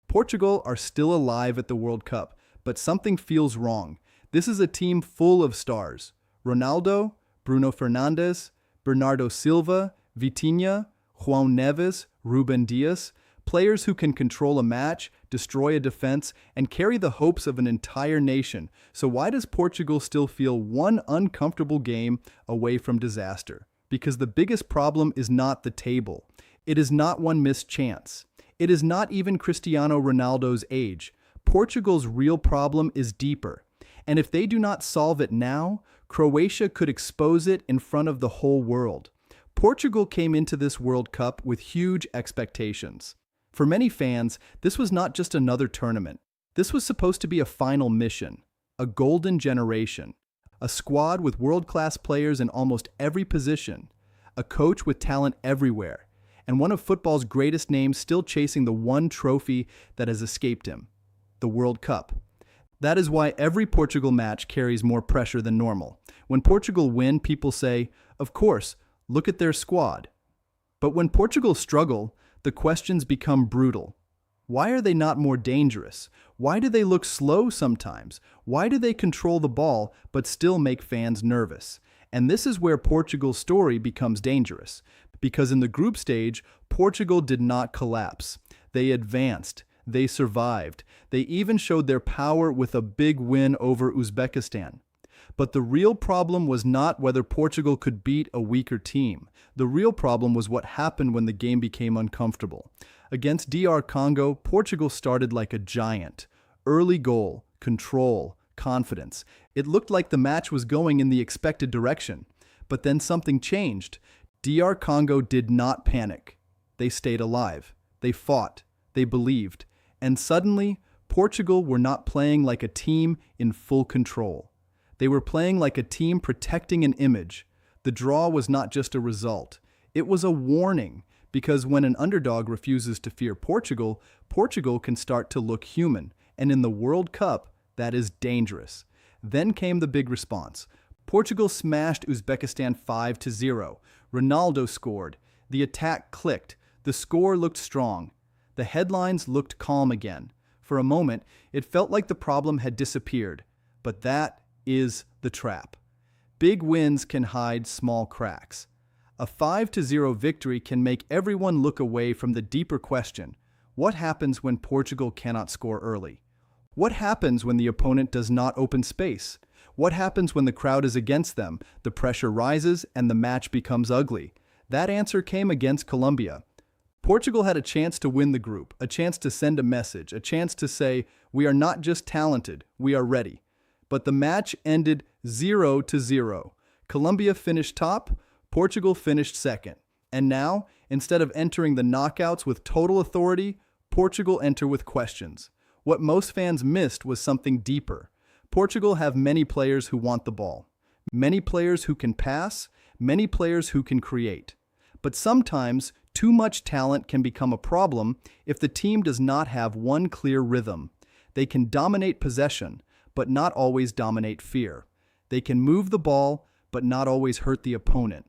Portugal are still alive at the World Cup, but something feels wrong. This is a team full of stars. Ronaldo, Bruno Fernandes, Bernardo Silva, Vitinha, João Neves, Ruben Dias, players who can control a match, destroy a defense, and carry the hopes of an entire nation. So why does Portugal still feel one uncomfortable game away from disaster? Because the biggest problem is not the table. It is not one missed chance. It is not even Cristiano Ronaldo's age. Portugal's real problem is deeper. And if they do not solve it now, Croatia could expose it in front of the whole world. Portugal came into this World Cup with huge expectations. For many fans, this was not just another tournament. This was supposed to be a final mission, a golden generation, a squad with world-class players in almost every position, a coach with talent everywhere, and one of football's greatest names still chasing the one trophy that has escaped him, the World Cup. That is why every Portugal match carries more pressure than normal. When Portugal win, people say, of course, look at their squad. But when Portugal struggle, the questions become brutal. Why are they not more dangerous? Why do they look slow sometimes? Why do they control the ball but still make fans nervous? And this is where Portugal's story becomes dangerous. Because in the group stage, Portugal did not collapse. They advanced. They survived. They even showed their power with a big win over Uzbekistan. But the real problem was not whether Portugal could beat a weaker team. The real problem was what happened when the game became uncomfortable. Against DR Congo, Portugal started like a giant. Early goal, control, confidence. It looked like the match was going in the expected direction. But then something changed. DR Congo did not panic. They stayed alive. They fought. They believed. And suddenly, Portugal were not playing like a team in full control. They were playing like a team protecting an image. The draw was not just a result. It was a warning, because when an underdog refuses to fear Portugal, Portugal can start to look human. And in the World Cup, that is dangerous. Then came the big response. Portugal smashed Uzbekistan 5-0. Ronaldo scored. The attack clicked. The score looked strong. The headlines looked calm again. For a moment, it felt like the problem had disappeared. But that is the trap. Big wins can hide small cracks. A 5-0 victory can make everyone look away from the deeper question: what happens when Portugal cannot score early? What happens when the opponent does not open space? What happens when the crowd is against them, the pressure rises, and the match becomes ugly? That answer came against Colombia. Portugal had a chance to win the group, a chance to send a message, a chance to say, we are not just talented, we are ready. But the match ended 0-0. Colombia finished top, Portugal finished second. And now, instead of entering the knockouts with total authority, Portugal enter with questions. What most fans missed was something deeper. Portugal have many players who want the ball, many players who can pass, many players who can create. But sometimes, too much talent can become a problem if the team does not have one clear rhythm. They can dominate possession, but not always dominate fear. They can move the ball, but not always hurt the opponent.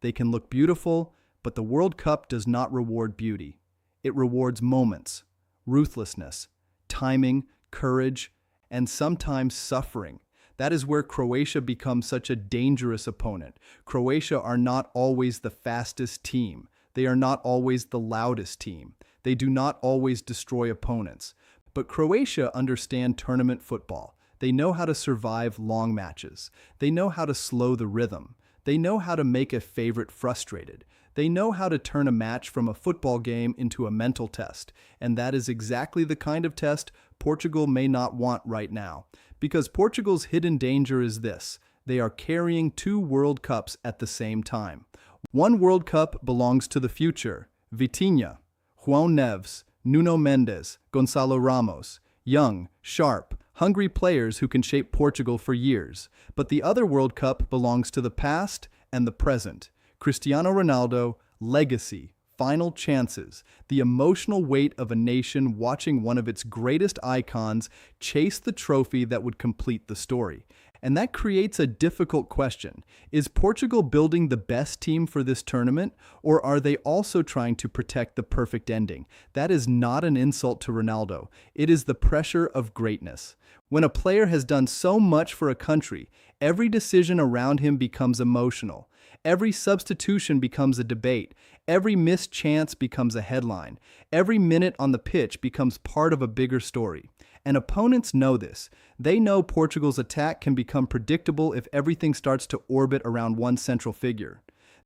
They can look beautiful, but the World Cup does not reward beauty. It rewards moments, ruthlessness, timing, courage, and sometimes suffering. That is where Croatia becomes such a dangerous opponent. Croatia are not always the fastest team. They are not always the loudest team. They do not always destroy opponents. But Croatia understand tournament football. They know how to survive long matches. They know how to slow the rhythm. They know how to make a favorite frustrated. They know how to turn a match from a football game into a mental test. And that is exactly the kind of test Portugal may not want right now. Because Portugal's hidden danger is this: they are carrying two World Cups at the same time. One World Cup belongs to the future: Vitinha, João Neves, Nuno Mendes, Gonçalo Ramos, young, sharp, hungry players who can shape Portugal for years. But the other World Cup belongs to the past and the present: Cristiano Ronaldo, legacy, final chances, the emotional weight of a nation watching one of its greatest icons chase the trophy that would complete the story. And that creates a difficult question. Is Portugal building the best team for this tournament, or are they also trying to protect the perfect ending? That is not an insult to Ronaldo. It is the pressure of greatness. When a player has done so much for a country, every decision around him becomes emotional. Every substitution becomes a debate. Every missed chance becomes a headline. Every minute on the pitch becomes part of a bigger story. And opponents know this. They know Portugal's attack can become predictable if everything starts to orbit around one central figure.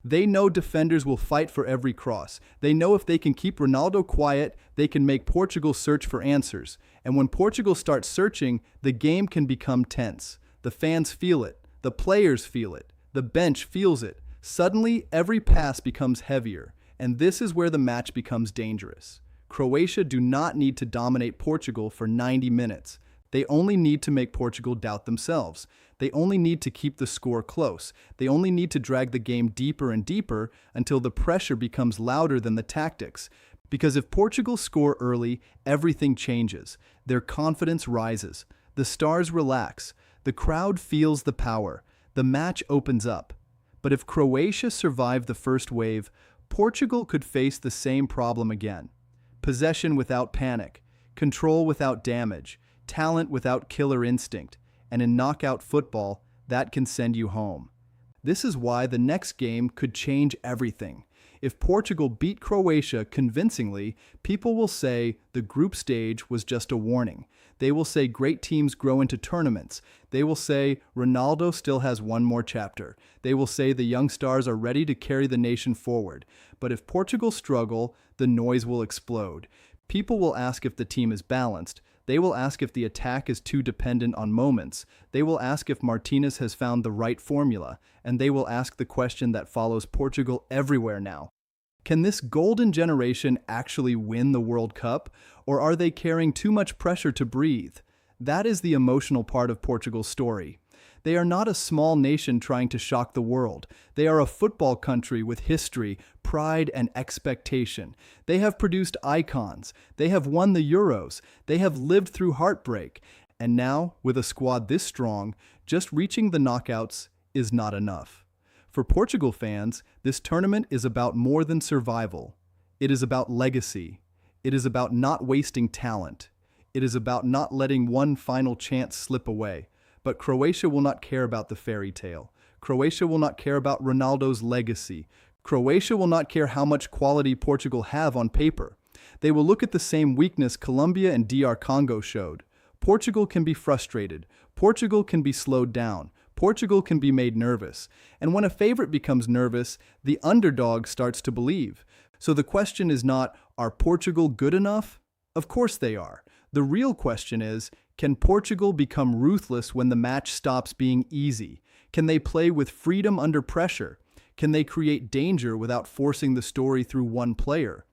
They know defenders will fight for every cross. They know if they can keep Ronaldo quiet, they can make Portugal search for answers. And when Portugal starts searching, the game can become tense. The fans feel it. The players feel it. The bench feels it. Suddenly, every pass becomes heavier. And this is where the match becomes dangerous. Croatia do not need to dominate Portugal for 90 minutes. They only need to make Portugal doubt themselves. They only need to keep the score close. They only need to drag the game deeper and deeper until the pressure becomes louder than the tactics. Because if Portugal score early, everything changes. Their confidence rises. The stars relax. The crowd feels the power. The match opens up. But if Croatia survived the first wave, Portugal could face the same problem again. Possession without panic, control without damage, talent without killer instinct, and in knockout football, that can send you home. This is why the next game could change everything. If Portugal beat Croatia convincingly, people will say the group stage was just a warning. They will say great teams grow into tournaments. They will say Ronaldo still has one more chapter. They will say the young stars are ready to carry the nation forward. But if Portugal struggle, the noise will explode. People will ask if the team is balanced. They will ask if the attack is too dependent on moments. They will ask if Martinez has found the right formula. And they will ask the question that follows Portugal everywhere now. Can this golden generation actually win the World Cup, or are they carrying too much pressure to breathe? That is the emotional part of Portugal's story. They are not a small nation trying to shock the world. They are a football country with history, pride, and expectation. They have produced icons. They have won the Euros. They have lived through heartbreak. And now, with a squad this strong, just reaching the knockouts is not enough. For Portugal fans, this tournament is about more than survival. It is about legacy. It is about not wasting talent. It is about not letting one final chance slip away. But Croatia will not care about the fairy tale. Croatia will not care about Ronaldo's legacy. Croatia will not care how much quality Portugal have on paper. They will look at the same weakness Colombia and DR Congo showed. Portugal can be frustrated. Portugal can be slowed down. Portugal can be made nervous. And when a favorite becomes nervous, the underdog starts to believe. So the question is not, are Portugal good enough? Of course they are. The real question is, can Portugal become ruthless when the match stops being easy? Can they play with freedom under pressure? Can they create danger without forcing the story through one player?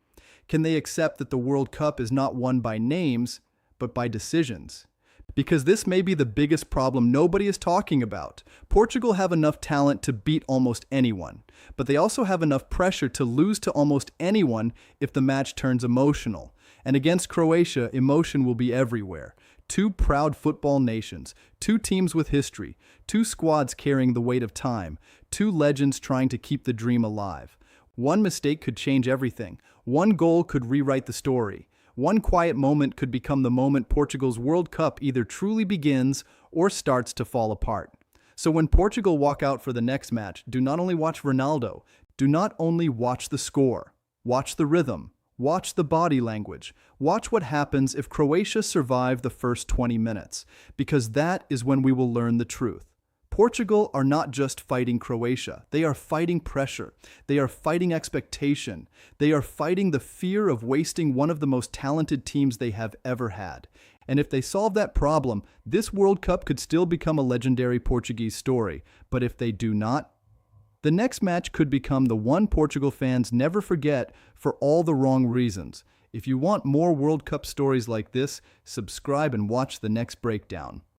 Can they accept that the World Cup is not won by names, but by decisions? Because this may be the biggest problem nobody is talking about. Portugal have enough talent to beat almost anyone, but they also have enough pressure to lose to almost anyone if the match turns emotional. And against Croatia, emotion will be everywhere. Two proud football nations, two teams with history, two squads carrying the weight of time, two legends trying to keep the dream alive. One mistake could change everything. One goal could rewrite the story. One quiet moment could become the moment Portugal's World Cup either truly begins or starts to fall apart. So when Portugal walk out for the next match, do not only watch Ronaldo, do not only watch the score, watch the rhythm, watch the body language, watch what happens if Croatia survive the first 20 minutes, because that is when we will learn the truth. Portugal are not just fighting Croatia. They are fighting pressure. They are fighting expectation. They are fighting the fear of wasting one of the most talented teams they have ever had. And if they solve that problem, this World Cup could still become a legendary Portuguese story. But if they do not, the next match could become the one Portugal fans never forget for all the wrong reasons. If you want more World Cup stories like this, subscribe and watch the next breakdown.